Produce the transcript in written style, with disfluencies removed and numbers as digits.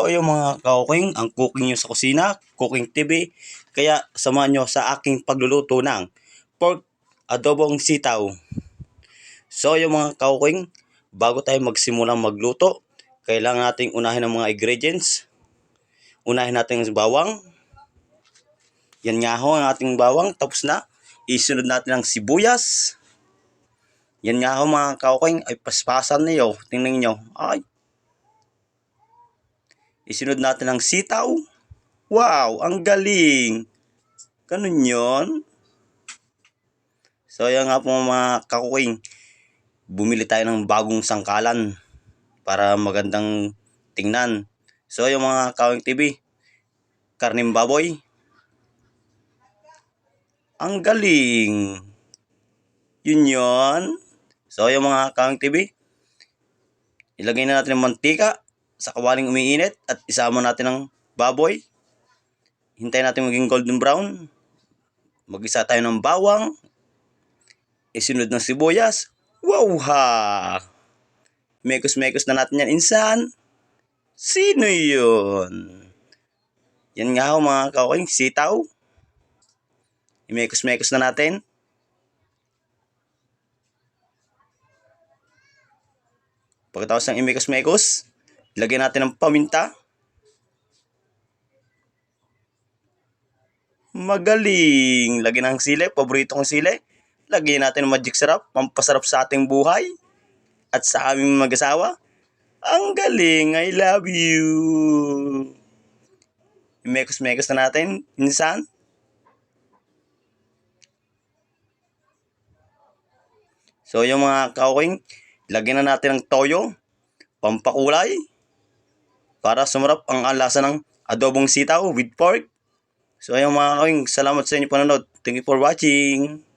So yung mga ka-cooking, ang cooking nyo sa kusina, cooking TV, kaya samahan nyo sa aking pagluluto ng pork adobong sitaw. So yung mga ka-cooking, bago tayo magsimulang magluto, kailangan nating unahin ang mga ingredients. Unahin natin ang bawang. Yan nga ho ang ating bawang, tapos na. Isunod natin ang sibuyas. Yan nga ho mga ka-cooking, ay paspasan niyo. Tingnan nyo, ay. Isunod natin ang sitaw. Wow, ang galing. Ganun yun. So yan nga po mga ka-cooking, bumili tayo ng bagong sangkalan para magandang tingnan. So yung mga ka-cooking TV, karning baboy. Ang galing. Yun yun. So yung mga ka-cooking TV, ilagay na natin ang mantika sa kawaling umiinit at isama natin ang baboy. Hintayin natin maging golden brown. Mag-isa tayo ng bawang. Isunod ng sibuyas. Wow ha! Mekos-mekos na natin yan, insan. Sino yun? Yan nga ho mga ka-cooking, sitaw. Imekos-mekos na natin. Pagkatapos ng imekos-mekos, lagyan natin ng paminta. Magaling! Lagyan ng sili, paborito kong sili. Lagyan natin ng magic sarap, pampasarap sa ating buhay at sa aming mag-asawa. Ang galing! I love you! Imekos-mekos na natin, insan. So yung mga ka-cooking, lagyan na natin ng toyo, pampakulay, para sumarap ang lasa ng adobong sitaw with pork. So ayun mga ka-cooking, salamat sa inyo panonood. Thank you for watching.